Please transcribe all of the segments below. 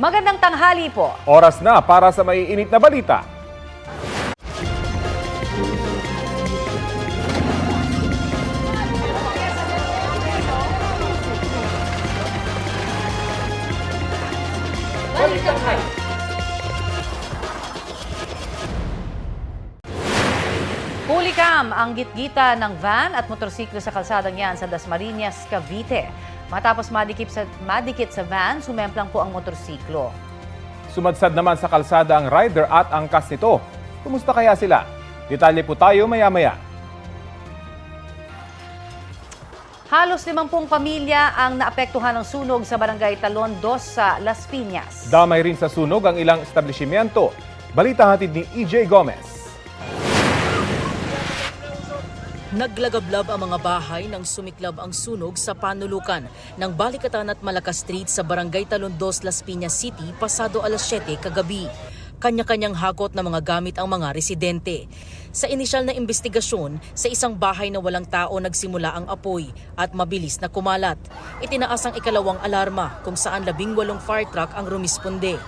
Magandang tanghali po. Oras na para sa maiinit na balita. Hulikam ang gitgita ng van at motorsiklo sa kalsadang yan sa Dasmariñas, Cavite. Matapos madikit sa van, sumemplang po ang motorsiklo. Sumadsad naman sa kalsada ang rider at angkas nito. Kumusta kaya sila? Detalye po tayo maya-maya. Halos 50 pamilya ang naapektuhan ng sunog sa barangay Talon 2 sa Las Piñas. Damay rin sa sunog ang ilang establishmento. Balita hatid ni EJ Gomez. Naglagablab ang mga bahay nang sumiklab ang sunog sa panulukan ng Balikatan at Malacca Street sa Barangay Talon 2, Las Piñas City pasado alas 7 kagabi. Kanya-kanyang hakot na mga gamit ang mga residente. Sa inisyal na investigasyon, sa isang bahay na walang tao nagsimula ang apoy at mabilis na kumalat. Itinaas ang ikalawang alarma kung saan 18 fire truck ang rumisponde.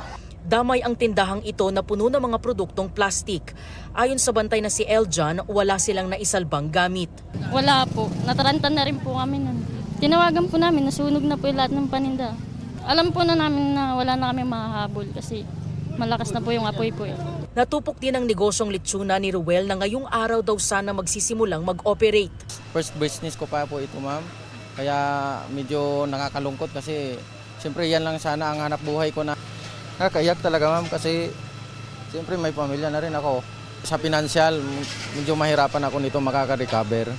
Damay ang tindahang ito na puno ng mga produktong plastik. Ayon sa bantay na si Eljan, wala silang naisalbang gamit. Wala po. Nataranta na rin po kami nun. Tinawagan po namin, nasunog na po yung lahat ng paninda. Alam po na namin na wala na kami mahahabol kasi malakas na po yung apoy po. Natupok din ang negosyong litsuna ni Ruel na ngayong araw daw sana magsisimulang mag-operate. First business ko pa po ito, ma'am. Kaya medyo nakakalungkot kasi siyempre yan lang sana ang hanap buhay ko na. Nakakaiyak talaga, ma'am, kasi siyempre may pamilya na rin ako. Sa pinansyal, medyo mahirapan ako nito makaka-recover.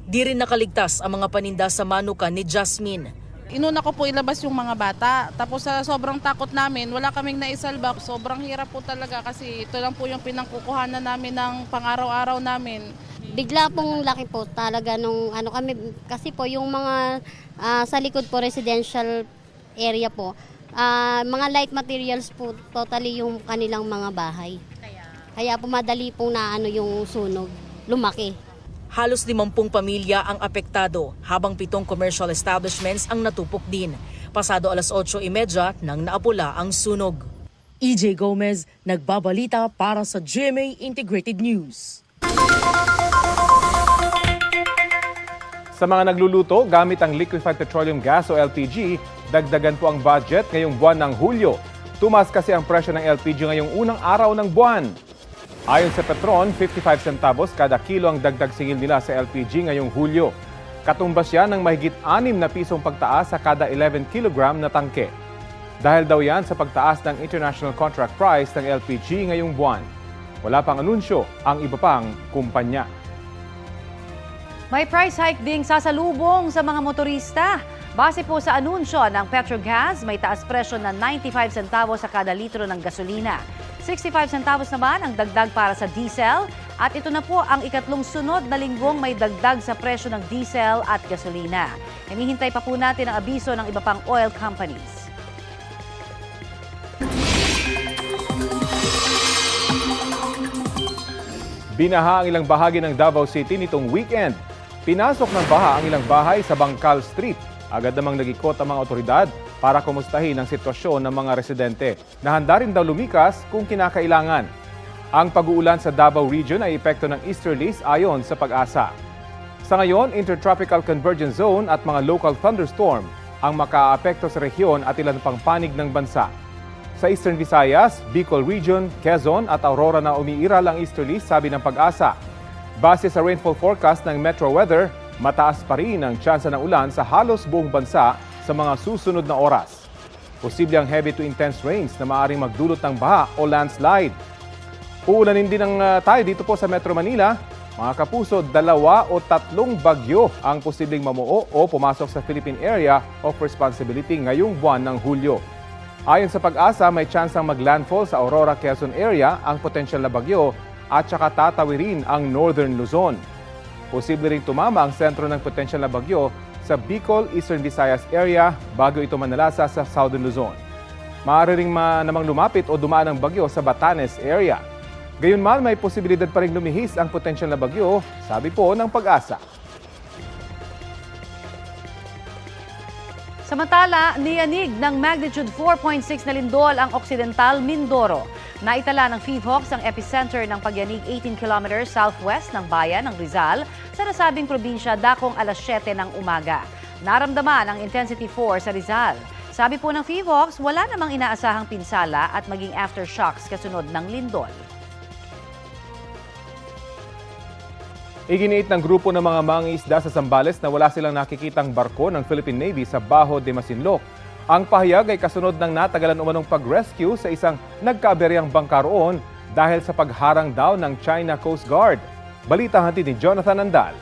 Di rin nakaligtas ang mga paninda sa manukan ni Jasmine. Inuna ko po ilabas yung mga bata. Tapos sa sobrang takot namin, wala kaming naisalba. Sobrang hirap po talaga kasi ito lang po yung pinangkukuhanan namin ng pang-araw-araw namin. Bigla pong laki po talaga nung ano kami kasi po yung mga sa likod po residential area po. Mga light materials po totally yung kanilang mga bahay. Kaya po madali pong naano yung sunog, lumaki. Halos 50 pamilya ang apektado habang 7 commercial establishments ang natupok din. Pasado alas 8:30 nang naapula ang sunog. EJ Gomez, nagbabalita para sa GMA Integrated News. Sa mga nagluluto gamit ang liquefied petroleum gas o LPG, dagdagan po ang budget ngayong buwan ng Hulyo. Tumaas kasi ang presyo ng LPG ngayong unang araw ng buwan. Ayon sa Petron, 55 centavos kada kilo ang dagdag singil nila sa LPG ngayong Hulyo. Katumbas yan ng mahigit 6 na pisong pagtaas sa kada 11 kilogram na tangke. Dahil daw yan sa pagtaas ng international contract price ng LPG ngayong buwan. Wala pang anunsyo ang iba pang kumpanya. May price hike ding sasalubong sa mga motorista. Base po sa anunsyo ng Petrogas, may taas presyo na 95 centavos sa kada litro ng gasolina. 65 centavos naman ang dagdag para sa diesel. At ito na po ang ikatlong sunod na linggong may dagdag sa presyo ng diesel at gasolina. Hinihintay pa po natin ang abiso ng iba pang oil companies. Binaha ang ilang bahagi ng Davao City nitong weekend. Pinasok ng baha ang ilang bahay sa Bangkal Street. Agad namang nag-ikot ang mga otoridad para kumustahin ang sitwasyon ng mga residente na handa rin daw lumikas kung kinakailangan. Ang pag-uulan sa Davao Region ay epekto ng easterlies ayon sa Pag-asa. Sa ngayon, Intertropical Convergence Zone at mga local thunderstorm ang makaapekto sa rehiyon at ilan pang panig ng bansa. Sa Eastern Visayas, Bicol Region, Quezon at Aurora na umiiral ang easterlies, sabi ng Pag-asa. Base sa rainfall forecast ng Metro Weather, mataas pa rin ang tsansa ng ulan sa halos buong bansa sa mga susunod na oras. Posible ang heavy to intense rains na maaaring magdulot ng baha o landslide. Uulanin din tayo dito po sa Metro Manila. Mga kapuso, 2 o 3 bagyo ang posibleng mamuo o pumasok sa Philippine Area of Responsibility ngayong buwan ng Hulyo. Ayon sa Pag-asa, may tsansang maglandfall sa Aurora, Quezon area ang potensyal na bagyo at saka tatawirin ang Northern Luzon. Posible ring tumama ang sentro ng potensyal na bagyo sa Bicol, Eastern Visayas area bago ito manalasa sa Southern Luzon. Maaari ring namang lumapit o dumaan ang bagyo sa Batanes area. Gayunman, may posibilidad pa ring lumihis ang potensyal na bagyo, sabi po ng Pag-asa. Samantala, niyanig ng magnitude 4.6 na lindol ang Occidental Mindoro. Naitala ng PhivHawks ang epicenter ng pagyanig 18 kilometers southwest ng bayan ng Rizal sa nasabing probinsya dakong alas 7 ng umaga. Naramdaman ang intensity 4 sa Rizal. Sabi po ng PhivHawks, wala namang inaasahang pinsala at maging aftershocks kasunod ng lindol. Iginiit ng grupo ng mga mangingisda sa Zambales na wala silang nakikitang barko ng Philippine Navy sa Baho de Masinloc. Ang pahayag ay kasunod ng natagalan umanong pag-rescue sa isang nagkaaberyang bangka roon dahil sa pagharang daw ng China Coast Guard. Balita hatid ni Jonathan Andal.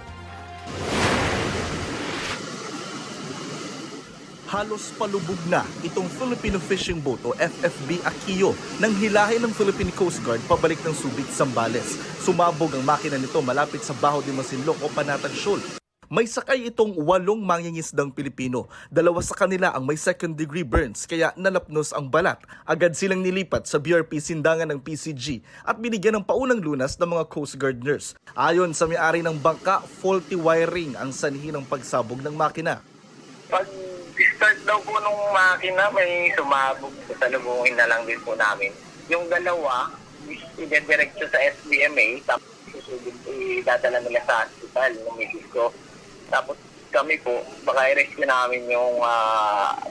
Halos palubog na itong Filipino Fishing Boat o FFB Akio nang hilahin ng Philippine Coast Guard pabalik ng Subic, Zambales. Sumabog ang makina nito malapit sa Baho de Masinloc o Panatag Shoal. May sakay itong 8 mangingisdang Pilipino. 2 sa kanila ang may second-degree burns kaya nalapnos ang balat. Agad silang nilipat sa BRP Sindangan ng PCG at binigyan ng paunang lunas ng mga Coast Guard nurse. Ayon sa may-ari ng bangka, faulty wiring ang sanhi ng pagsabog ng makina. Pag-start daw po nung makina, may sumabog. Salubungin na lang din po namin. Yung dalawa, idediretso sa SBMA, tapos idadala nila sa hospital ng Mexico. Tapos kami po, baka i-rescue namin yung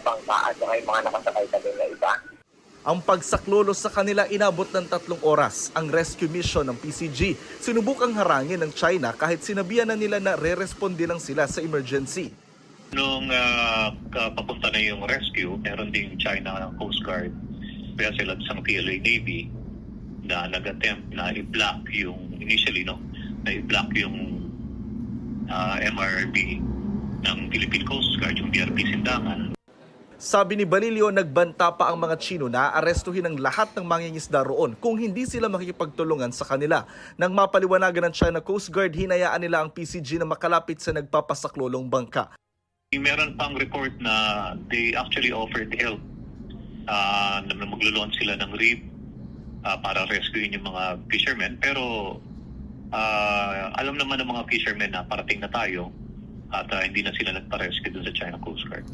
bangka at saka yung mga nakasakay sa doon na iba. Ang pagsaklolo sa kanila inabot ng 3 oras. Ang rescue mission ng PCG, sinubukang harangin ng China kahit sinabihan na nila na re-responde lang sila sa emergency. Nung papunta na yung rescue, meron ding China Coast Guard vessel at isang PLA Navy na nag-attempt na i-block yung, initially, na i-block yung MRB ng Philippine Coast Guard, yung BRP Sindangan. Sabi ni Balilio, nagbanta pa ang mga Chino na arestuhin ang lahat ng mangingisda roon kung hindi sila makikipagtulungan sa kanila. Nang mapaliwanagan ng China Coast Guard, hinayaan nila ang PCG na makalapit sa nagpapasaklolong bangka. Meron pang report na they actually offered help na maglo-launch sila ng RIB para rescuein yung mga fishermen. Pero alam naman ng mga fishermen na parating na tayo at hindi na sila nagpa-rescue dun sa China Coast Guard.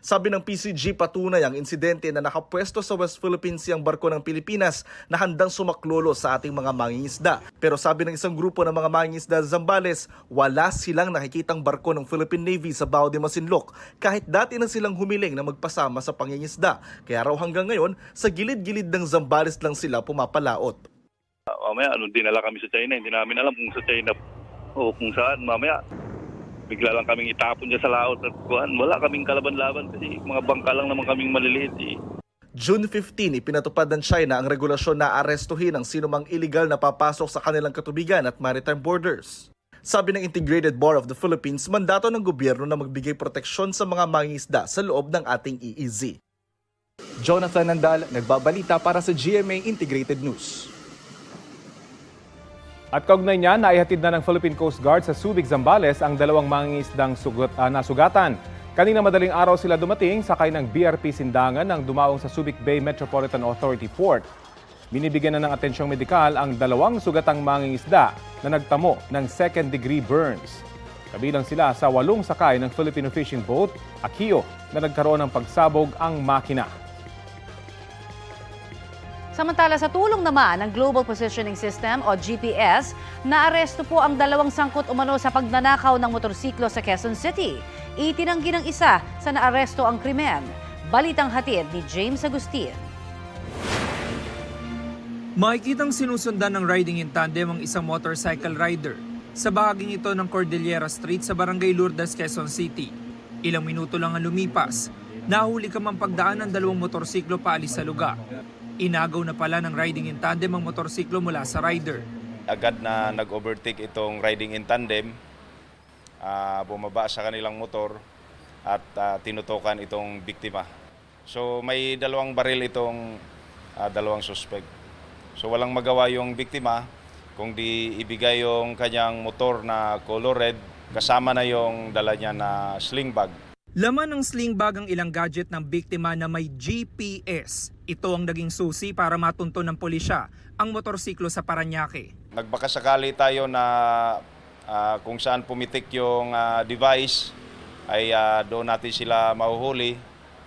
Sabi ng PCG, patunay ang insidente na nakapwesto sa West Philippine Sea ang barko ng Pilipinas na handang sumaklolo sa ating mga mangingisda. Pero sabi ng isang grupo ng mga mangingisda sa Zambales, wala silang nakikitang barko ng Philippine Navy sa Baho de Masinloc kahit dati na silang humiling na magpasama sa pangingisda. Kaya raw hanggang ngayon, sa gilid-gilid ng Zambales lang sila pumapalaot. Mamaya, dinala kami sa China, hindi namin alam kung sa China o kung saan. Mamaya, bigla lang kaming itapon dyan sa laot at wala kaming kalaban-laban kasi mga bangka lang naman kaming maliliit. June 15, ipinatupad ng China ang regulasyon na arestuhin ang sinumang illegal na papasok sa kanilang katubigan at maritime borders. Sabi ng Integrated Bar of the Philippines, mandato ng gobyerno na magbigay proteksyon sa mga mangingisda sa loob ng ating EEZ. Jonathan Nandal, nagbabalita para sa GMA Integrated News. At kaugnay niya, naihatid na ng Philippine Coast Guard sa Subic, Zambales ang 2 mangingisdang nasugatan. Kanina madaling araw sila dumating sakay ng BRP Sindangan nang dumaong sa Subic Bay Metropolitan Authority Port. Binibigyan na ng atensyong medikal ang 2 sugatang mangingisda na nagtamo ng second-degree burns. Kabilang sila sa 8 sakay ng Filipino Fishing Boat, Akio, na nagkaroon ng pagsabog ang makina. Samantala sa tulong naman ng Global Positioning System o GPS, naaresto po ang 2 sangkot umano sa pagnanakaw ng motorsiklo sa Quezon City. Itinanggi ng isa sa naaresto ang krimen. Balitang hatid ni James Agustin. Makikitang sinusundan ng riding in tandem ang isang motorcycle rider sa bahaging ito ng Cordillera Street sa Barangay Lourdes, Quezon City. Ilang minuto lang ang lumipas, nahuli ka mang pagdaan ng 2 motorsiklo paalis sa lugar. Inagaw na pala ng riding in tandem ang motorsiklo mula sa rider. Agad na nag-overtake itong riding in tandem, bumaba sa kanilang motor at tinutukan itong biktima. So may 2 baril itong 2 suspect. So walang magawa yung biktima kung di ibigay yung kanyang motor na color red kasama na yung dala niya na sling bag. Laman ng sling bag ang ilang gadget ng biktima na may GPS. Ito ang naging susi para matunto ng pulisya ang motorsiklo sa Parañaque. Nagbakasakali tayo na kung saan pumitik yung device ay doon natin sila mahuhuli.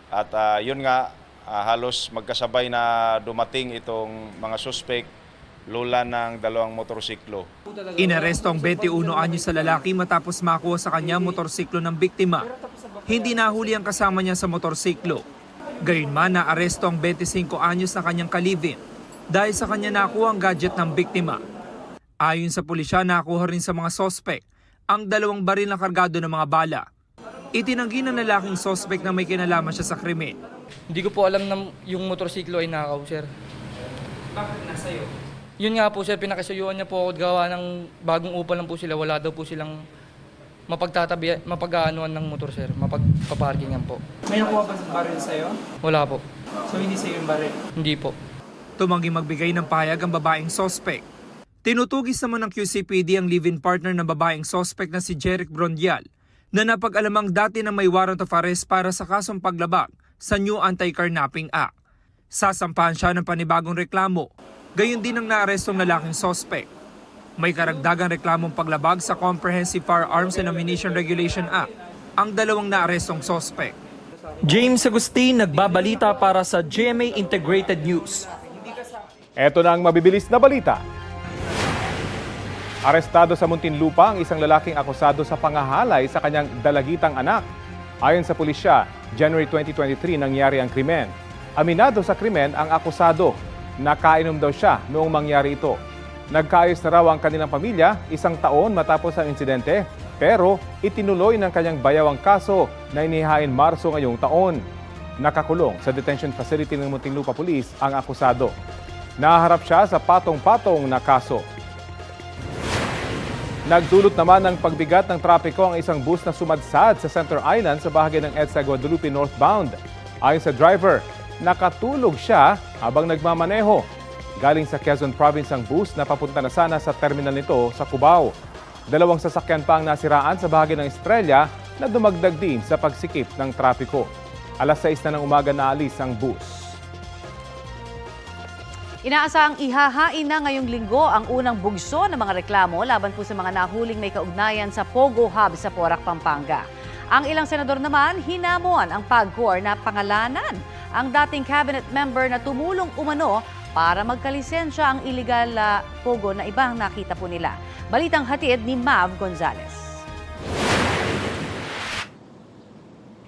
At yun nga, halos magkasabay na dumating itong mga suspect, lula ng 2 motorsiklo. Inaresto ang 21 anyos sa lalaki matapos makuha sa kanya motorsiklo ng biktima. Hindi nahuli ang kasama niya sa motorsiklo. Gayunman, naaresto ang 25 anyos na kanyang kalivin dahil sa kanya nakuha ang gadget ng biktima. Ayon sa pulisya, nakuha rin sa mga sospek ang 2 baril na kargado ng mga bala. Itinanggi ng lalaking sospek na may kinalaman siya sa krimen. Hindi ko po alam na yung motorsiklo ay nakaw, sir. Bakit nasa'yo? Yun nga po, sir, pinakisuyuan niya po ako gawa ng bagong upa lang po sila. Wala daw po silang mapag-aanuan ng motor, sir. Mapagpaparkingan po. May nakuha ba sa baril sa'yo? Wala po. So hindi sa'yo yung baril? Hindi po. Tumanggi magbigay ng pahayag ang babaeng sospek. Tinutugis naman ng QCPD ang live-in partner ng babaeng sospek na si Jeric Brondial na napag-alamang dati na may warrant of arrest para sa kasong paglabag sa New Anti-Carnapping Act. Sasampahan siya ng panibagong reklamo, gayon din ang naarestong lalaking sospek. May karagdagang reklamong paglabag sa Comprehensive Firearms and Ammunition Regulation Act ang 2 naarestong sospek. James Agustin, nagbabalita para sa GMA Integrated News. Ito na ang mabibilis na balita. Arestado sa Muntinlupa ang isang lalaking akusado sa pangahalay sa kanyang dalagitang anak. Ayon sa pulisya, January 2023 nangyari ang krimen. Aminado sa krimen ang akusado. Nakainom daw siya noong mangyari ito. Nagkaayos na raw ang kanilang pamilya 1 taon matapos ang insidente, pero itinuloy ng kanyang bayawang kaso na inihain Marso ngayong taon. Nakakulong sa detention facility ng Muntinlupa Police ang akusado. Naharap siya sa patong-patong na kaso. Nagdulot naman ng pagbigat ng trapiko ang isang bus na sumadsad sa Center Island sa bahagi ng EDSA Guadalupe northbound. Ayon sa driver, nakatulog siya habang nagmamaneho. Galing sa Quezon Province ang bus na papunta na sana sa terminal nito sa Cubao. 2 sasakyan pa ang nasiraan sa bahagi ng Estrella na dumagdag din sa pagsikip ng trapiko. Alas 6 na ng umaga na alis ang bus. Inaasahang ihahain na ngayong linggo ang unang bugso ng mga reklamo laban po sa mga nahuling may kaugnayan sa Pogo Hub sa Porac, Pampanga. Ang ilang senador naman hinamon ang PAGCOR na pangalanan ang dating cabinet member na tumulong umano para magkalisensya ang illegal Pogo na ibang nakita po nila. Balitang hatid ni Mav Gonzalez.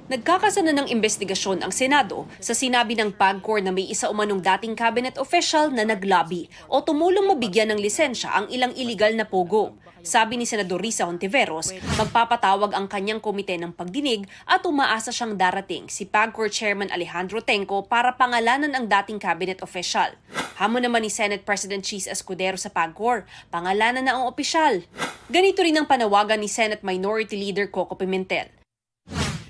Nagkakasana ng investigasyon ang Senado sa sinabi ng PAGCOR na may isa umanong dating cabinet official na naglobby o tumulong mabigyan ng lisensya ang ilang illegal na pogo. Sabi ni Senador Risa Hontiveros, magpapatawag ang kanyang komite ng pagdinig at umaasa siyang darating si PAGCOR Chairman Alejandro Tenco para pangalanan ang dating cabinet official. Hamon naman ni Senate President Cheese Escudero sa PAGCOR, pangalanan na ang opisyal. Ganito rin ang panawagan ni Senate Minority Leader Coco Pimentel.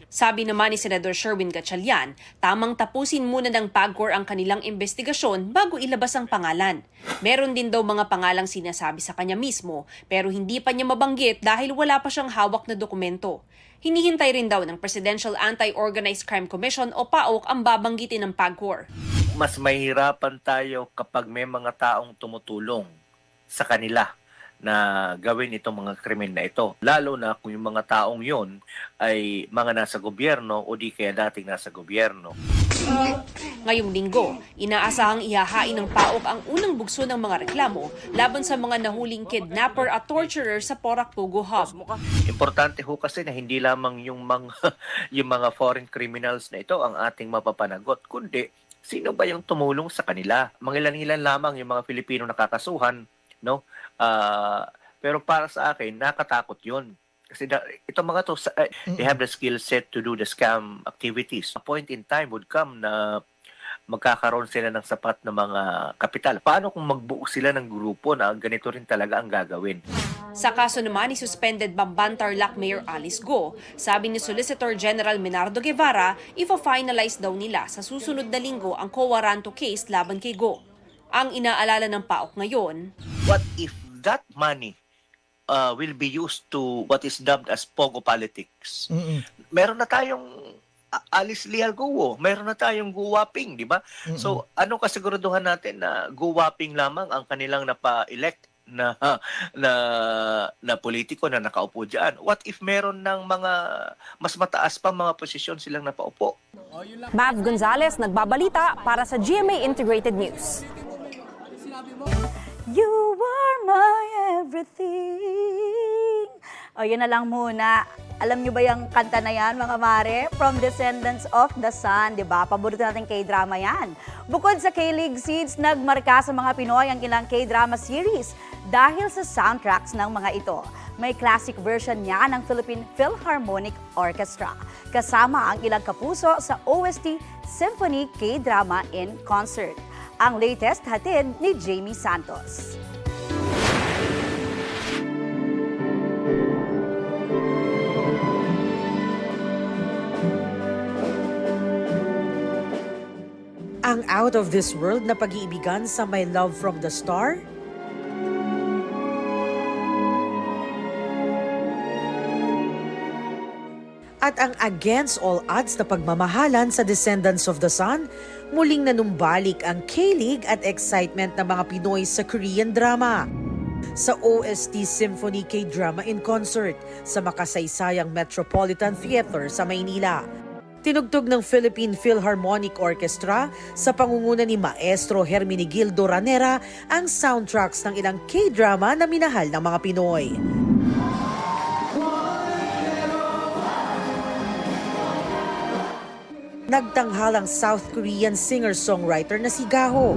Sabi naman ni Senador Sherwin Gatchalian, tamang tapusin muna ng PAGCOR ang kanilang investigasyon bago ilabas ang pangalan. Meron din daw mga pangalang sinasabi sa kanya mismo pero hindi pa niya mabanggit dahil wala pa siyang hawak na dokumento. Hinihintay rin daw ng Presidential Anti-Organized Crime Commission o PAOC ang babanggitin ng PAGCOR. Mas mahirapan tayo kapag may mga taong tumutulong sa kanila na gawin itong mga krimen na ito. Lalo na kung yung mga taong yon ay mga nasa gobyerno o di kaya dating nasa gobyerno. Ngayong linggo, inaasahang ihahain ng PAOC ang unang bugso ng mga reklamo laban sa mga nahuling kidnapper at torturer sa Porac Pogo Hub. Importante ho kasi na hindi lamang yung mga foreign criminals na ito ang ating mapapanagot, kundi sino ba yung tumulong sa kanila. Mangilan-ilan lamang yung mga Pilipino nakakasuhan, no? Pero para sa akin, nakatakot yun. Kasi itong mga to, they have the skill set to do the scam activities. A point in time would come na magkakaroon sila ng sapat na mga kapital. Paano kung magbuo sila ng grupo na ganito rin talaga ang gagawin? Sa kaso naman ni suspended Bamban Tarlac Mayor Alice Go, sabi ni Solicitor General Menardo Guevara, ifa-finalize daw nila sa susunod na linggo ang co-warranto case laban kay Go. Ang inaalala ng PAOC ngayon, what if that money will be used to what is dubbed as Pogo politics? Meron na tayong Alice Leal Guo, meron na tayong Guwaping, di ba? So, ano kasiguraduhan natin na Guwaping lamang ang kanilang napa-elect na politiko na nakaupo diyan. What if meron ng mga mas mataas pa mga posisyon silang napaupo? Mav Gonzalez nagbabalita para sa GMA Integrated News. You are my everything. O, yun na lang muna. Alam nyo ba yung kanta na yan, mga mare? From Descendants of the Sun, di ba? Paborito natin K-drama yan. Bukod sa K-League seeds, nagmarka sa mga Pinoy ang ilang K-drama series dahil sa soundtracks ng mga ito. May classic version niya ng Philippine Philharmonic Orchestra. Kasama ang ilang kapuso sa OST Symphony K-Drama in Concert. Ang latest hatid ni Jamie Santos. Ang out of this world na pag-iibigan sa My Love from the Star? At ang against all odds na pagmamahalan sa Descendants of the Sun, muling nanumbalik ang K-League at excitement ng mga Pinoy sa Korean drama. Sa OST Symphony K-Drama in Concert sa makasaysayang Metropolitan Theater sa Maynila. Tinugtog ng Philippine Philharmonic Orchestra sa pangunguna ni Maestro Hermenegildo Ranera ang soundtracks ng ilang K-drama na minahal ng mga Pinoy. Nagtanghal ang South Korean singer-songwriter na si Gaho.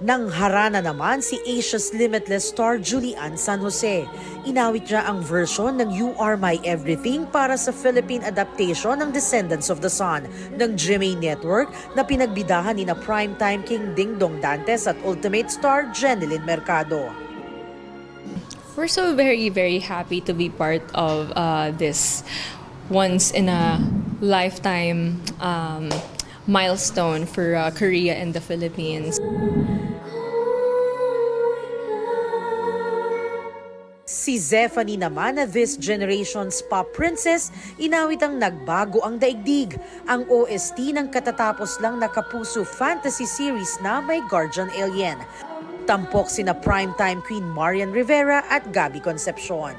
Nang harana naman si Asia's Limitless star Julian San Jose. Inawit niya ang version ng You Are My Everything para sa Philippine adaptation ng Descendants of the Sun ng GMA Network na pinagbidahan ni na primetime king Ding Dong Dantes at ultimate star Jeneline Mercado. We're so very, very happy to be part of this once in a lifetime milestone for Korea and the Philippines. Si Zephanie naman na this generation's pop princess, inawit ang Nagbago ang Daigdig, ang OST ng katatapos lang na Kapuso fantasy series na may guardian alien. Tampok sina primetime queen Marian Rivera at Gabby Concepcion.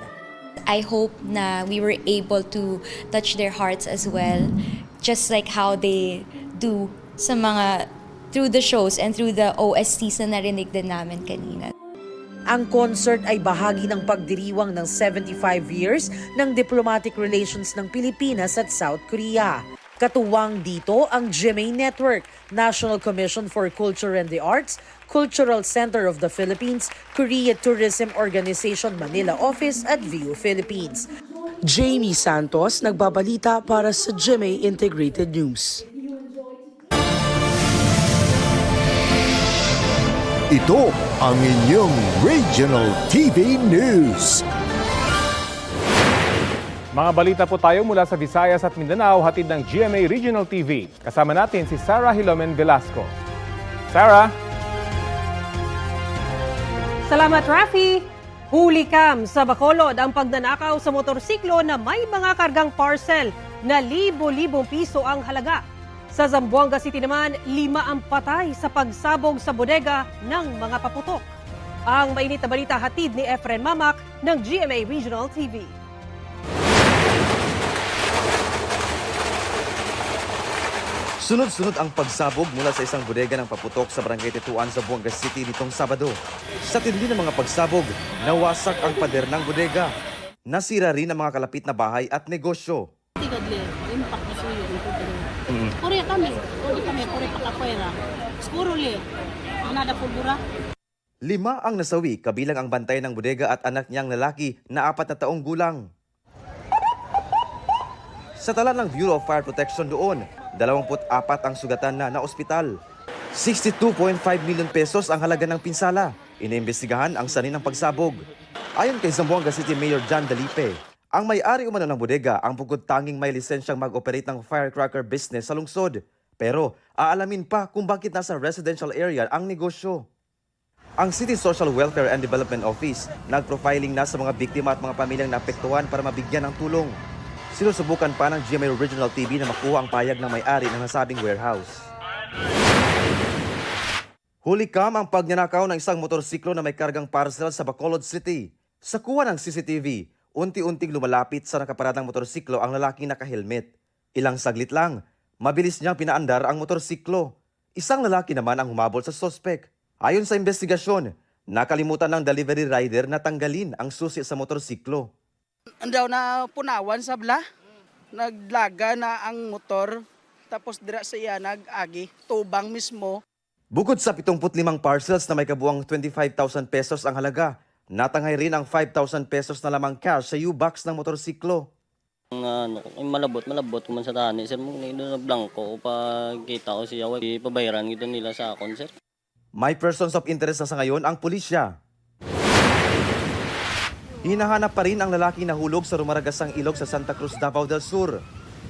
I hope na we were able to touch their hearts as well, just like how they do sa mga through the shows and through the OSTs na narinig din namin kanina. Ang concert ay bahagi ng pagdiriwang ng 75 years ng diplomatic relations ng Pilipinas at South Korea. Katuwang dito ang GMA Network, National Commission for Culture and the Arts, Cultural Center of the Philippines, Korea Tourism Organization Manila Office at VIU Philippines. Jamie Santos nagbabalita para sa GMA Integrated News. Ito ang inyong Regional TV News. Mga balita po tayo mula sa Visayas at Mindanao, hatid ng GMA Regional TV. Kasama natin si Sarah Hilomen Velasco. Sarah? Salamat, Rafi! Huli cam sa Bacolod ang pagnanakaw sa motorsiklo na may mga kargang parcel na libo-libong piso ang halaga. Sa Zamboanga City naman, 5 ang patay sa pagsabog sa bodega ng mga paputok. Ang mainit na balita hatid ni Efren Mamak ng GMA Regional TV. Sunod-sunod ang pagsabog mula sa isang bodega ng paputok sa Barangay Tetuan sa Zamboanga City nitong Sabado. Sa tindi ng mga pagsabog, nawasak ang pader ng bodega. Nasira rin ang mga kalapit na bahay at negosyo. Puri kami pakapuera. Siguro li, nada pulbura. 5 ang nasawi, kabilang ang bantay ng bodega at anak niyang lalaki na 4 na taong gulang. Sa tala ng Bureau of Fire Protection doon, 24 ang sugatan na ospital. 62.5 million pesos ang halaga ng pinsala. Iniimbestigahan ang sanhi ng pagsabog. Ayon kay Zamboanga City Mayor John Dalipe, ang may-ari umano ng bodega ang bukod tanging may lisensyang mag-operate ng firecracker business sa lungsod. Pero aalamin pa kung bakit nasa residential area ang negosyo. Ang City Social Welfare and Development Office nag-profiling na sa mga biktima at mga pamilyang naapektuhan para mabigyan ng tulong. Sinusubukan pa ng GMA Regional TV na makuha ang payag ng may-ari ng nasabing warehouse. Hulikam ang pagnanakaw ng isang motorsiklo na may kargang parcel sa Bacolod City. Sa kuha ng CCTV, unti-unting lumalapit sa nakaparadang motorsiklo ang lalaking naka-helmet. Ilang saglit lang, mabilis niyang pinaandar ang motorsiklo. Isang lalaki naman ang humabol sa sospek. Ayon sa investigasyon, nakalimutan ng delivery rider na tanggalin ang susi sa motorsiklo. Andaw na punawan sa bla, naglaga na ang motor, tapos dira siya nag-agi, tubang mismo. Bukod sa 75 parcels na may kabuang 25,000 pesos ang halaga, natangay rin ang 5,000 pesos na lamang cash sa U-box ng motorsiklo. Malabot kuman sa tani, sir, mo na blanco, pag kita ko siya, ipabayaran ito nila sa akon, sir. May persons of interest na sa ngayon ang pulisya. Hinahanap pa rin ang lalaki nahulog sa rumaragasang ilog sa Santa Cruz, Davao del Sur.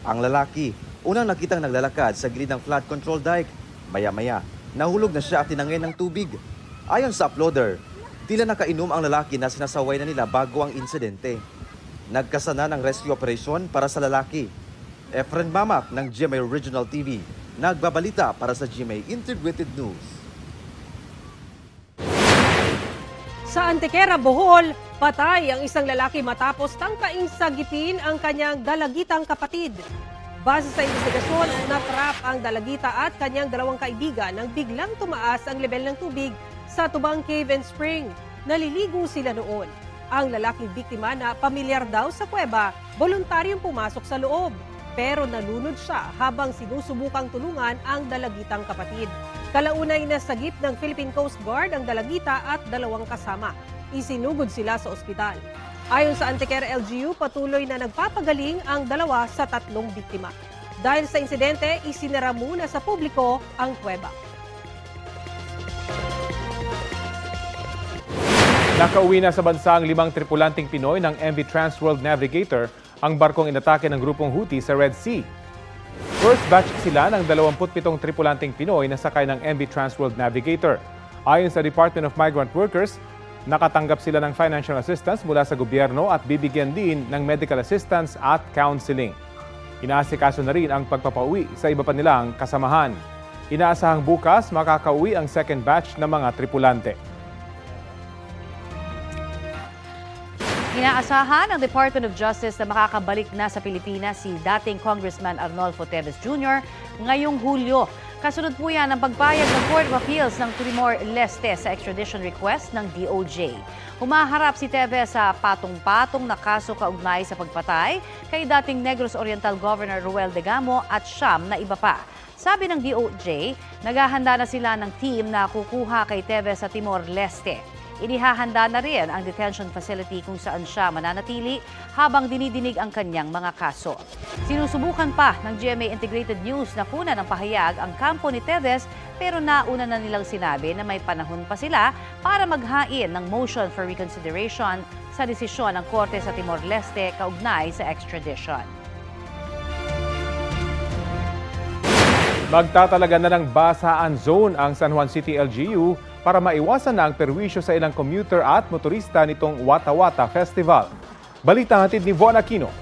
Ang lalaki, unang nakitang naglalakad sa gilid ng flood control dike. Maya-maya, nahulog na siya at tinangay ng tubig. Ayon sa uploader, tila nakainom ang lalaki na sinasaway na nila bago ang insidente. Nagkasana ng rescue operation para sa lalaki. Efren Mamak ng GMA Regional TV, nagbabalita para sa GMA Integrated News. Sa Antequera, Bohol, patay ang isang lalaki matapos tangkaing sagipin ang kanyang dalagitang kapatid. Base sa investigasyon, natrap ang dalagita at kanyang dalawang kaibigan nang biglang tumaas ang level ng tubig sa Tubang Cave and Spring. Naliligo sila noon. Ang lalaking biktima na pamilyar daw sa kuweba, voluntaryong pumasok sa loob. Pero nalunod siya habang sinusubukang tulungan ang dalagitang kapatid. Kalaunay na sagip ng Philippine Coast Guard ang dalagita at dalawang kasama. Isinugod sila sa ospital. Ayon sa Antequera LGU, patuloy na nagpapagaling ang dalawa sa 3 biktima. Dahil sa insidente, isinara muna sa publiko ang kuweba. Nakauwi na sa bansa ang 5 tripulanting Pinoy ng MV Transworld Navigator, ang barkong inatake ng grupong Houthi sa Red Sea. First batch sila ng 27 tripulanting Pinoy na sakay ng MV Transworld Navigator. Ayon sa Department of Migrant Workers, nakatanggap sila ng financial assistance mula sa gobyerno at bibigyan din ng medical assistance at counseling. Inaasikaso na rin ang pagpapauwi sa iba pa nilang kasamahan. Inaasahang bukas makakauwi ang second batch ng mga tripulante. Inaasahan ng Department of Justice na makakabalik na sa Pilipinas si dating Congressman Arnolfo Teves Jr. ngayong Hulyo. Kasunod po yan ang pagpayag ng Court of Appeals ng Timor-Leste sa extradition request ng DOJ. Humaharap si Teves sa patong-patong na kaso kaugnay sa pagpatay kay dating Negros Oriental Governor Ruel Degamo at 9 na iba pa. Sabi ng DOJ, naghahanda na sila ng team na kukuha kay Teves sa Timor-Leste. Inihahanda na rin ang detention facility kung saan siya mananatili habang dinidinig ang kanyang mga kaso. Sinusubukan pa ng GMA Integrated News na kunan ng pahayag ang kampo ni Teves, pero nauna na nilang sinabi na may panahon pa sila para maghain ng motion for reconsideration sa desisyon ng Korte sa Timor-Leste kaugnay sa extradition. Magtatalaga na ng basaan zone ang San Juan City LGU para maiwasan na ang perwisyo sa ilang commuter at motorista nitong Wata Wata Festival. Balita hatid ni Von Aquino.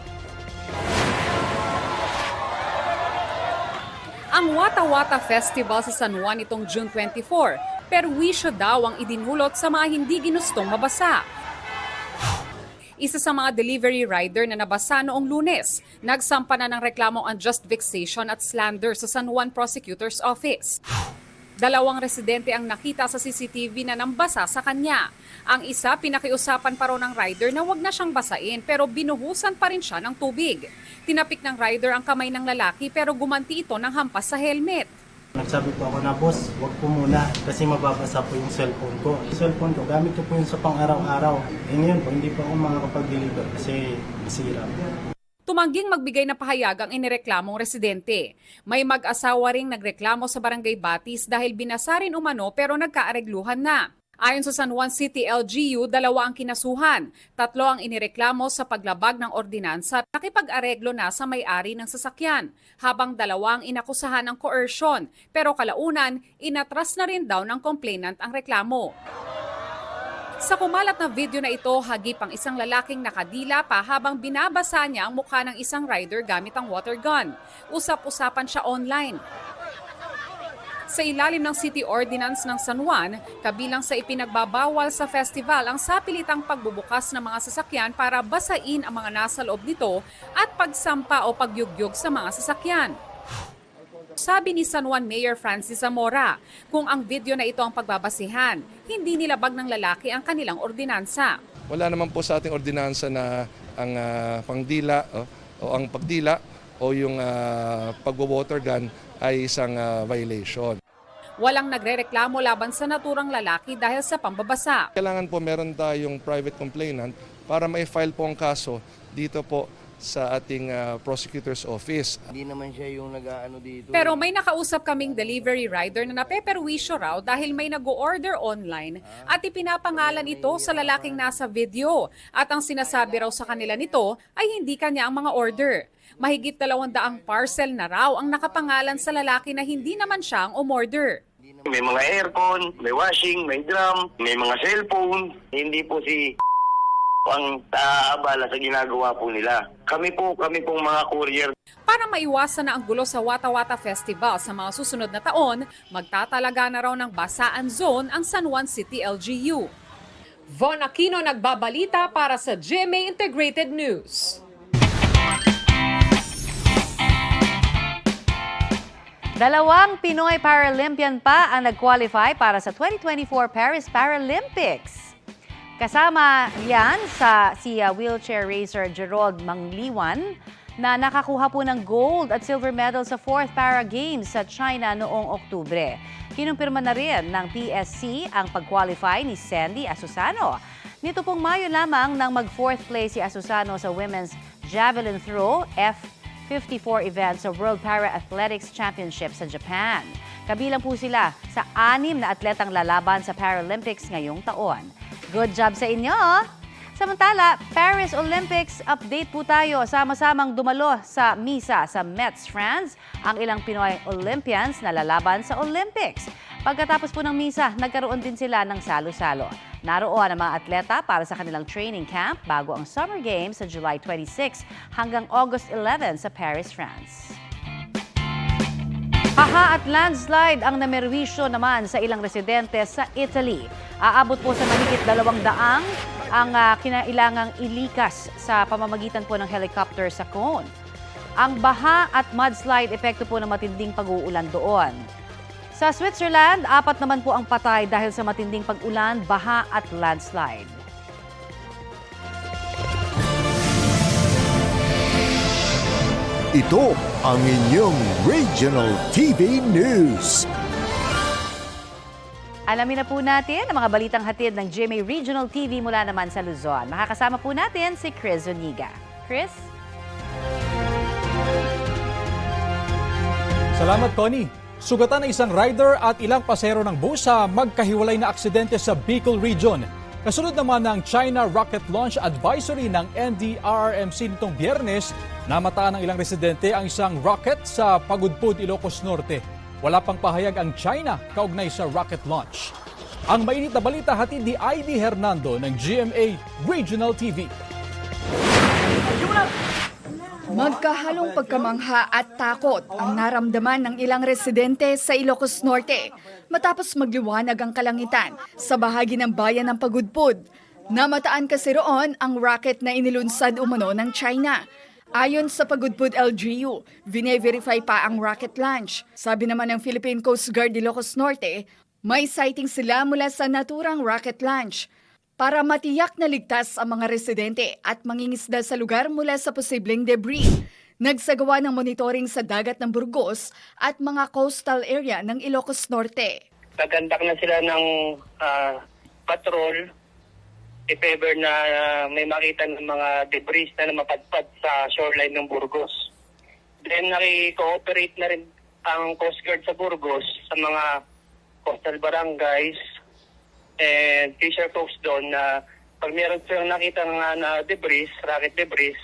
Ang Wata Wata Festival sa San Juan itong June 24, perwisyo daw ang idinulot sa mga hindi ginustong mabasa. Isa sa mga delivery rider na nabasa noong Lunes, nagsampa na ng reklamo unjust vexation at slander sa San Juan Prosecutor's Office. 2 residente ang nakita sa CCTV na nambasa sa kanya. Ang isa, pinakiusapan pa raw ng rider na wag na siyang basain pero binuhusan pa rin siya ng tubig. Tinapik ng rider ang kamay ng lalaki pero gumanti ito ng hampas sa helmet. Nagsabi po ako na, boss, wag po muna kasi mababasa po yung cellphone ko. Yung cellphone ko, gamit ko po yun sa pang-araw-araw. E ngayon po, hindi po ako makakapag-deliver kasi masira. Tumangging magbigay ng pahayag ang inireklamong residente. May mag-asawa ring nagreklamo sa Barangay Batis dahil binasa rin umano pero nagkaaregluhan na. Ayon sa San Juan City LGU, 2 ang kinasuhan, 3 ang inireklamo sa paglabag ng ordinansa, nakipag-areglo na sa may-ari ng sasakyan, habang 2 ang inakusahan ng coercion, pero kalaunan, inatras na rin daw ng complainant ang reklamo. Sa kumalat na video na ito, hagip ang isang lalaking nakadila pa habang binabasa niya ang mukha ng isang rider gamit ang water gun. Usap-usapan siya online. Sa ilalim ng City Ordinance ng San Juan, kabilang sa ipinagbabawal sa festival ang sapilitang pagbubukas ng mga sasakyan para basain ang mga nasa loob nito at pagsampa o pagyugyog sa mga sasakyan. Sabi ni San Juan Mayor Francis Zamora, kung ang video na ito ang pagbabasihan, hindi nilabag ng lalaki ang kanilang ordinansa. Wala naman po sa ating ordinansa na ang pangdila o ang pagdila o yung pagbo-water gun ay isang violation. Walang nagrereklamo laban sa naturang lalaki dahil sa pambabasa. Kailangan po meron tayong private complainant para ma-file po ang kaso dito po sa ating prosecutor's office. Hindi naman siya yung nag-aano dito. Pero may nakausap kaming delivery rider na napeperwisyo raw dahil may nag-order online at ipinapangalan ito sa lalaking nasa video. At ang sinasabi raw sa kanila nito ay hindi kanya ang mga order. Mahigit 200 parcel na raw ang nakapangalan sa lalaki na hindi naman siya ang umorder. May mga aircon, may washing, may drum, may mga cellphone. Hindi po si ang taabala sa ginagawa po nila. Kami pong mga courier. Para maiwasan na ang gulo sa Wata Wata Festival sa mga susunod na taon, magtatalaga na raw ng basaan zone ang San Juan City LGU. Von Aquino nagbabalita para sa GMA Integrated News. Dalawang Pinoy Paralympian pa ang nag-qualify para sa 2024 Paris Paralympics. Kasama yan si wheelchair racer Gerald Mangliwan na nakakuha po ng gold at silver medal sa 4th Para Games sa China noong Oktubre. Kinumpirma na rin ng PSC ang pag-qualify ni Sandy Asusano. Nito pong Mayo lamang nang mag-4th place si Asusano sa Women's Javelin Throw F54 event sa World Para Athletics Championship sa Japan. Kabilang po sila sa 6 na atletang lalaban sa Paralympics ngayong taon. Good job sa inyo! Samantala, Paris Olympics update po tayo. Sama-samang dumalo sa misa sa Metz, France, ang ilang Pinoy Olympians na lalaban sa Olympics. Pagkatapos po ng misa, nagkaroon din sila ng salo-salo. Naroon ang mga atleta para sa kanilang training camp bago ang Summer Games sa July 26 hanggang August 11 sa Paris, France. Baha at landslide ang namerwisyo naman sa ilang residente sa Italy. Aabot po sa mahigit 200 ang kinailangang ilikas sa pamamagitan po ng helicopter sa Cone. Ang baha at mudslide epekto po ng matinding pag-uulan doon. Sa Switzerland, 4 naman po ang patay dahil sa matinding pag-ulan, baha at landslide. Ito ang inyong Regional TV News. Alamin na po natin ang mga balitang hatid ng GMA Regional TV mula naman sa Luzon. Makakasama po natin si Chris Zuniga. Chris? Salamat, Connie. Sugatan na isang rider at ilang pasero ng bus sa magkahiwalay na aksidente sa Bicol Region. Kasunod naman ng China Rocket Launch Advisory ng NDRRMC nitong Biyernes, namataan ng ilang residente ang isang rocket sa Pagudpud, Ilocos Norte. Wala pang pahayag ang China kaugnay sa rocket launch. Ang mainit na balita hatid ni Ivy Hernando ng GMA Regional TV. Magkahalong pagkamangha at takot ang naramdaman ng ilang residente sa Ilocos Norte matapos magliwanag ang kalangitan sa bahagi ng bayan ng Pagudpud. Namataan kasi roon ang rocket na inilunsad umano ng China. Ayon sa Pagudpud LGU, vine-verify pa ang rocket launch. Sabi naman ng Philippine Coast Guard Ilocos Norte, may sighting sila mula sa naturang rocket launch para matiyak na ligtas ang mga residente at mangingisda sa lugar mula sa posibleng debris. Nagsagawa ng monitoring sa dagat ng Burgos at mga coastal area ng Ilocos Norte. Nagandak na sila ng patrol if ever na may makita ng mga debris na mapadpad sa shoreline ng Burgos. Then nakikooperate na rin ang Coast Guard sa Burgos sa mga coastal barangays and fisher folks doon na pag meron silang nakita nga na debris, rocket debris,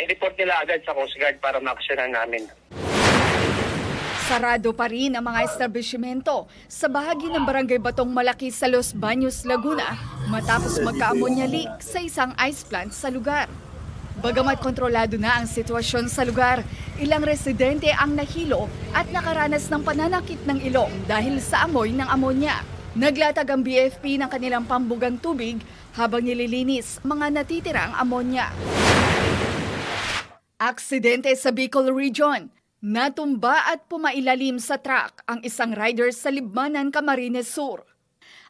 i-report nila agad sa Coast Guard para ma-actionan namin. Sarado pa rin ang mga establishmento sa bahagi ng Barangay Batong Malaki sa Los Baños, Laguna matapos magka-ammonia leak sa isang ice plant sa lugar. Bagamat kontrolado na ang sitwasyon sa lugar, ilang residente ang nahilo at nakaranas ng pananakit ng ilong dahil sa amoy ng ammonia. Naglatag ang BFP ng kanilang pambugang tubig habang nililinis mga natitirang ammonia. Aksidente sa Bicol Region. Natumba at pumailalim sa truck ang isang rider sa Libmanan, Camarines Sur.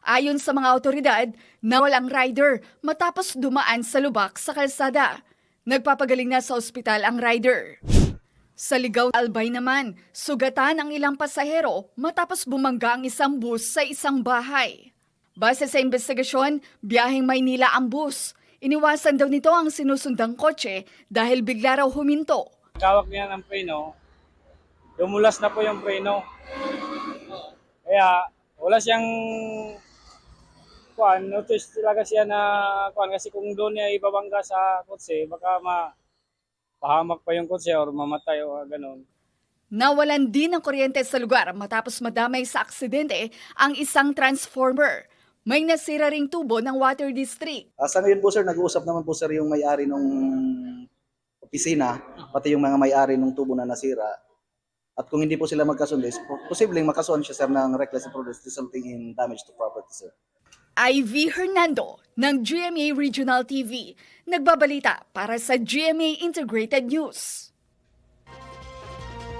Ayon sa mga otoridad, nawala ang rider matapos dumaan sa lubak sa kalsada. Nagpapagaling na sa ospital ang rider. Sa Ligao, Albay naman, sugatan ang ilang pasahero matapos bumangga ang isang bus sa isang bahay. Base sa investigasyon, biyaheng Maynila ang bus. Iniwasan daw nito ang sinusundang kotse dahil bigla raw huminto. Kawak niya ng preno, dumulas na po yung preno. Kaya wala siyang notice talaga siya na kasi kung doon niya ibabangga sa kotse, baka pahamak pa yung kotse or mamatay o gano'n. Nawalan din ng kuryente sa lugar matapos madamay sa aksidente ang isang transformer. May nasira ring tubo ng water district. Sa ngayon po sir, nag-uusap naman po sir yung may-ari ng opisina, pati yung mga may-ari ng tubo na nasira. At kung hindi po sila magkasundo, posibleng makasuhan siya sir ng reckless imprudence resulting in damage to property sir. Ivy Hernando ng GMA Regional TV, nagbabalita para sa GMA Integrated News.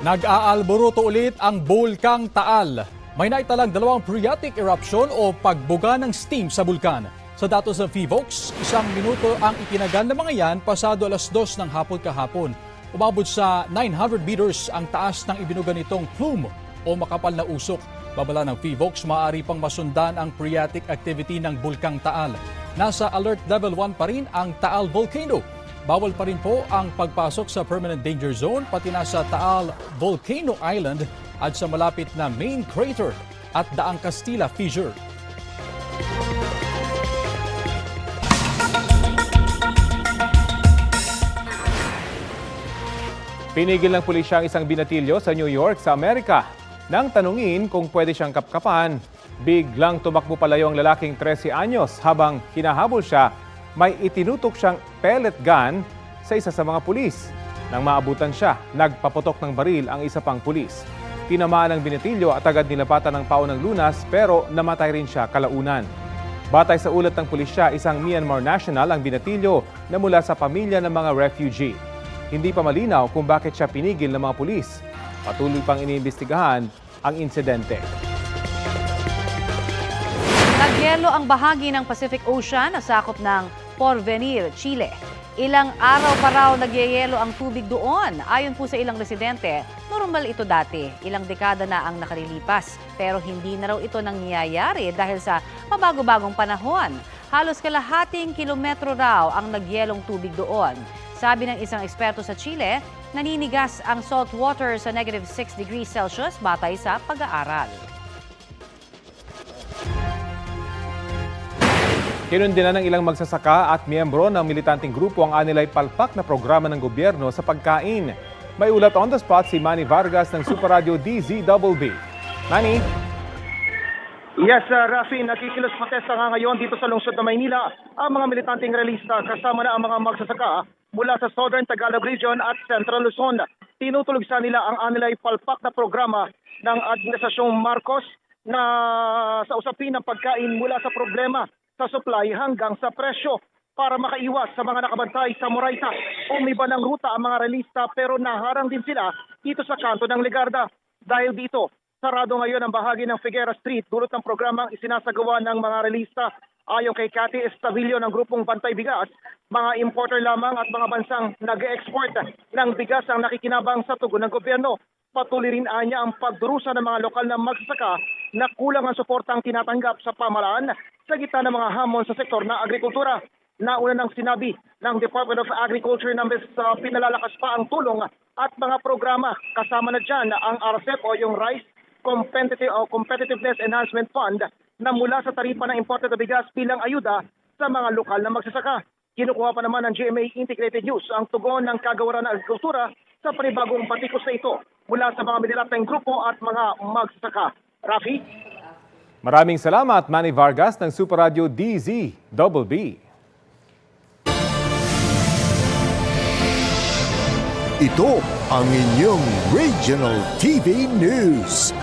Nag-aalboruto ulit ang Bulkang Taal. May naitalang 2 phreatic eruption o pagbuga ng steam sa bulkan. Sa datos ng PHIVOLCS, 1 minuto ang itinagal ng mga yan pasado 2:00 ng hapon kahapon. Umabot sa 900 meters ang taas ng ibinuga nitong plume o makapal na usok. Babala ng PHIVOLCS, maaari pang masundan ang phreatic activity ng Bulkang Taal. Nasa alert level 1 pa rin ang Taal Volcano. Bawal pa rin po ang pagpasok sa permanent danger zone pati nasa Taal Volcano Island at sa malapit na main crater at Daang Castilla Fissure. Pinigil ng pulisya ang isang binatilyo sa New York sa Amerika. Nang tanungin kung pwede siyang kapkapan, biglang tumakbo palayo ang lalaking 13 anyos habang hinahabol siya, may itinutok siyang pellet gun sa isa sa mga pulis. Nang maabutan siya, nagpaputok ng baril ang isa pang pulis. Tinamaan ang binatilyo at agad nilapatan ng pao ng lunas pero namatay rin siya kalaunan. Batay sa ulat ng pulisya, isang Myanmar national ang binatilyo na mula sa pamilya ng mga refugee. Hindi pa malinaw kung bakit siya pinigil ng mga pulis. Patuloy pang iniimbestigahan ang insidente. Nagyelo ang bahagi ng Pacific Ocean na sakop ng Porvenir, Chile. Ilang araw pa raw nagyayelo ang tubig doon. Ayon po sa ilang residente, normal ito dati. Ilang dekada na ang nakalilipas. Pero hindi na raw ito nangyayari dahil sa mabago-bagong panahon. Halos kalahating kilometro raw ang nagyelong tubig doon. Sabi ng isang eksperto sa Chile, naninigas ang salt water sa -6 degrees Celsius batay sa pag-aaral. Kinundina ng ilang magsasaka at miyembro ng militanteng grupo ang anilay palpak na programa ng gobyerno sa pagkain. May ulat on the spot si Manny Vargas ng Super Radio DZBB. Manny? Yes, Rafi, nakikilos protesta nga ngayon dito sa lungsod ng Maynila ang mga militanteng realista kasama na ang mga magsasaka mula sa Southern Tagalog Region at Central Luzon. Tinutulog sa nila ang anilay palpak na programa ng Administrasyong Marcos na sa usapin ng pagkain mula sa problema sa supply hanggang sa presyo para makaiwas sa mga nakabantay sa Moraita. Umiba ng ruta ang mga realista pero naharang din sila dito sa kanto ng Ligarda. Dahil dito, sarado ngayon ang bahagi ng Figuera Street dulot ng programang isinasagawa ng mga realista. Ayon kay Cathy Estavillo ng grupong Bantay Bigas, mga importer lamang at mga bansang nag-export ng bigas ang nakikinabang sa tugon ng gobyerno. Patuloy rin anya ang pagdurusa ng mga lokal na magsasaka na kulang ang suportang tinatanggap sa pamahalaan sa gitna ng mga hamon sa sektor ng agrikultura. Nauna nang sinabi ng Department of Agriculture na pinalalakas pa ang tulong at mga programa. Kasama na dyan ang RCEP o yung Rice Competitiveness Enhancement Fund na mula sa taripa ng imported na bigas bilang ayuda sa mga lokal na magsasaka. Kinukuha pa naman ng GMA Integrated News ang tugon ng Kagawaran ng Agrikultura sa panibagong patikos na ito mula sa mga militareng grupo at mga magsasaka. Rafi? Maraming salamat, Manny Vargas ng Super Radio DZBB. Ito ang inyong Regional TV News.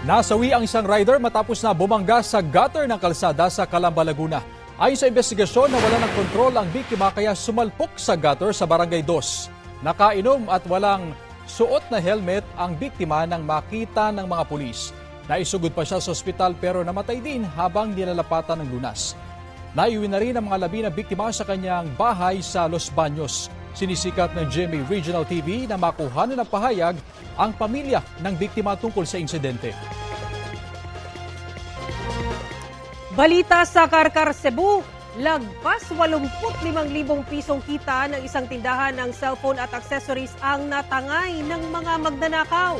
Nasawi ang isang rider matapos na bumangga sa gutter ng kalsada sa Calamba, Laguna. Ayon sa investigasyon, nawala ng kontrol ang biktima kaya sumalpok sa gutter sa Barangay 2. Nakainom at walang suot na helmet ang biktima nang makita ng mga pulis. Naisugod pa siya sa ospital pero namatay din habang nilalapatan ng lunas. Naiuwi na rin ang mga labi na biktima sa kanyang bahay sa Los Baños. Sinisikat ng GMA Regional TV na makuha ng pahayag ang pamilya ng biktima tungkol sa insidente. Balita sa Karkar, Cebu, lagpas 85,000 pisong kita ng isang tindahan ng cellphone at accessories ang natangay ng mga magnanakaw.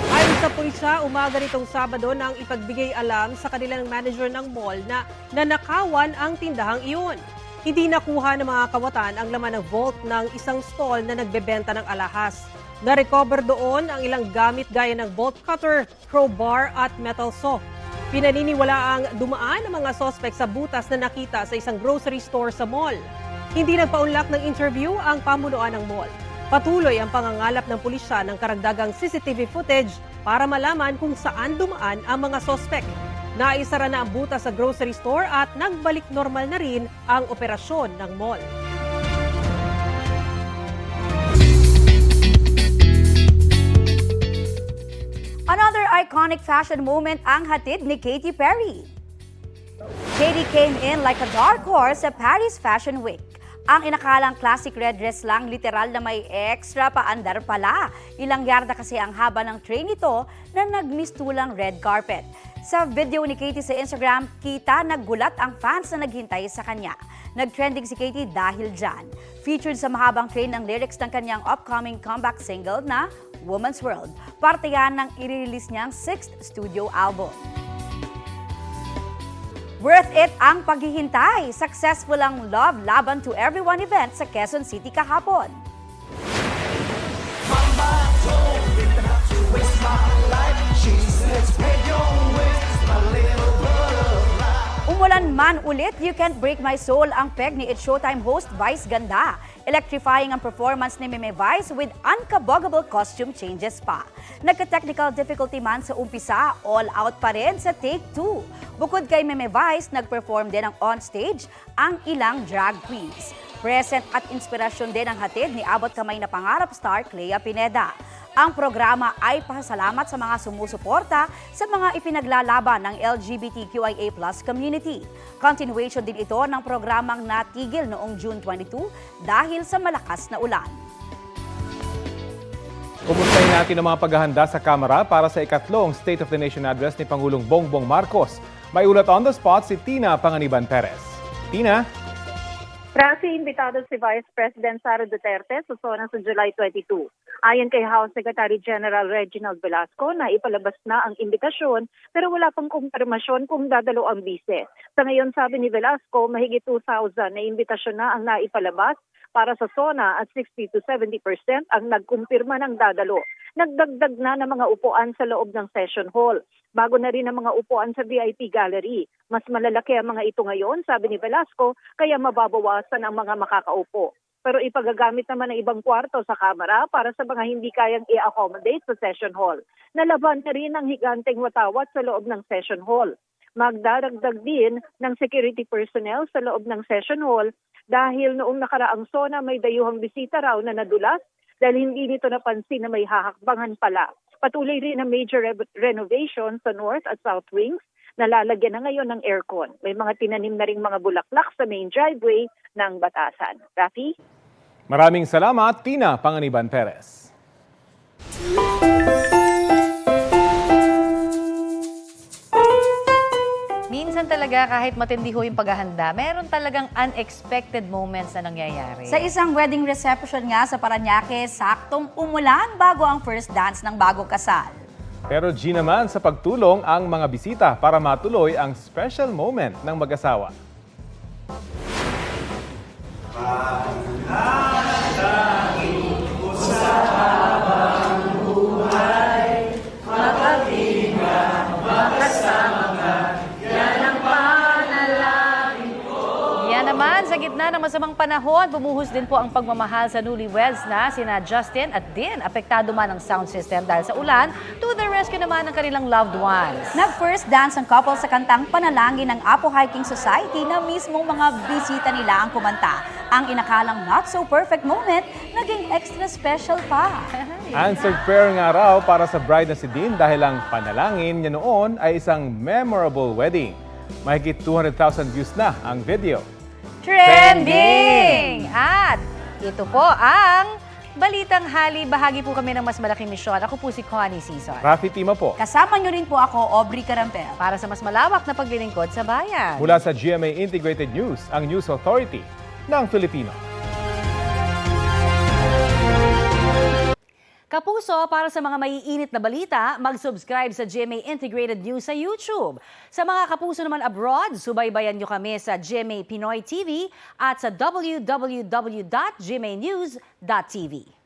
Ayon sa pulisya, umaga nitong Sabado nang ipagbigay alam sa kanilang manager ng mall na nanakawan ang tindahang iyon. Hindi nakuha ng mga kawatan ang laman ng vault ng isang stall na nagbebenta ng alahas. Na-recover doon ang ilang gamit gaya ng bolt cutter, crowbar at metal saw. Pinaniniwalaang dumaan ang mga sospek sa butas na nakita sa isang grocery store sa mall. Hindi nagpaunlak ng interview ang pamunuan ng mall. Patuloy ang pangangalap ng pulisya ng karagdagang CCTV footage para malaman kung saan dumaan ang mga sospek. Naisara na ang butas sa grocery store at nagbalik normal na rin ang operasyon ng mall. Another iconic fashion moment ang hatid ni Katy Perry. Katy came in like a dark horse sa Paris Fashion Week. Ang inakalang classic red dress lang literal na may extra paandar pala. Ilang yarda kasi ang haba ng train nito na nagmistulang red carpet. Sa video ni Katy sa Instagram, kita naggulat ang fans na naghintay sa kanya. Nag-trending si Katy dahil dyan. Featured sa mahabang train ang lyrics ng kanyang upcoming comeback single na Woman's World. Parte yan ng i-release niyang 6th studio album. Worth it ang paghihintay. Successful ang Love Laban to Everyone event sa Quezon City kahapon. Umulan man ulit, You Can't Break My Soul ang peg ni It's Showtime host Vice Ganda. Electrifying ang performance ni Meme Vice with unkabogable costume changes pa. Nagka-technical difficulty man sa umpisa, all out pa rin sa take 2. Bukod kay Meme Vice, nag-perform din ang on-stage ang ilang drag queens. Present at inspirasyon din ang hatid ni abot kamay na pangarap star Clea Pineda. Ang programa ay pasalamat sa mga sumusuporta sa mga ipinaglalaban ng LGBTQIA+ community. Continuation din ito ng programang natigil noong June 22 dahil sa malakas na ulan. Kumustahin natin ang mga paghahanda sa Kamara para sa ikatlong State of the Nation Address ni Pangulong Bongbong Marcos. May ulat on the spot si Tina Panganiban Perez. Tina? Rafi, imbitado si Vice President Sara Duterte sa SONA sa July 22. Ayon kay House Secretary General Reginald Velasco na ipalabas na ang imbitasyon pero wala pang kumpirmasyon kung dadalo ang bise. Sa ngayon, sabi ni Velasco, mahigit 2,000 na imbitasyon na ang naipalabas para sa SONA at 60 to 70% ang nagkumpirma ng dadalo. Nagdagdag na ng mga upuan sa loob ng session hall. Bago na rin ang mga upuan sa VIP gallery. Mas malalaki ang mga ito ngayon, sabi ni Velasco, kaya mababawasan ang mga makakaupo. Pero ipagagamit naman ng ibang kwarto sa Kamara para sa mga hindi kayang i-accommodate sa session hall. Nalaban na rin ang higanteng watawat sa loob ng session hall. Magdaragdag din ng security personnel sa loob ng session hall dahil noong nakaraang SONA may dayuhang bisita raw na nadulas dahil hindi nito napansin na may hahakbangan pala. Patuloy rin ang major renovation sa North at South Wings. Nalalagyan na ngayon ng aircon. May mga tinanim na ring mga bulaklak sa main driveway ng Batasan. Rafi? Maraming salamat, Tina Panganiban Perez. Minsan talaga kahit matindi ho yung paghahanda, meron talagang unexpected moments na nangyayari. Sa isang wedding reception nga sa Parañaque, saktong umulan bago ang first dance ng bagong kasal. Pero G naman sa pagtulong ang mga bisita para matuloy ang special moment ng mag-asawa. Yan naman, sa gitna ng masamang panahon, bumuhos din po ang pagmamahal sa newlyweds na sina Justin at Dean. Apektado man ang sound system dahil sa ulan, to the rescue naman ng kanilang loved ones. Nag-first dance ang couple sa kantang Panalangin ng Apo Hiking Society na mismong mga bisita nila ang kumanta. Ang inakalang not so perfect moment, naging extra special pa. Answered prayer nga raw para sa bride na si Dean dahil ang panalangin niya noon ay isang memorable wedding. Mahigit 200,000 views na ang video. Trending! At ito po ang Balitang Hali. Bahagi po kami ng mas malaking misyon. Ako po si Connie Cizon. Rafi Tima po. Kasama nyo rin po ako, Aubrey Carampel. Para sa mas malawak na paglilingkod sa bayan. Mula sa GMA Integrated News, ang News Authority ng Filipino. Kapuso, para sa mga maiinit na balita, mag-subscribe sa GMA Integrated News sa YouTube. Sa mga kapuso naman abroad, subaybayan nyo kami sa GMA Pinoy TV at sa www.gmanews.tv.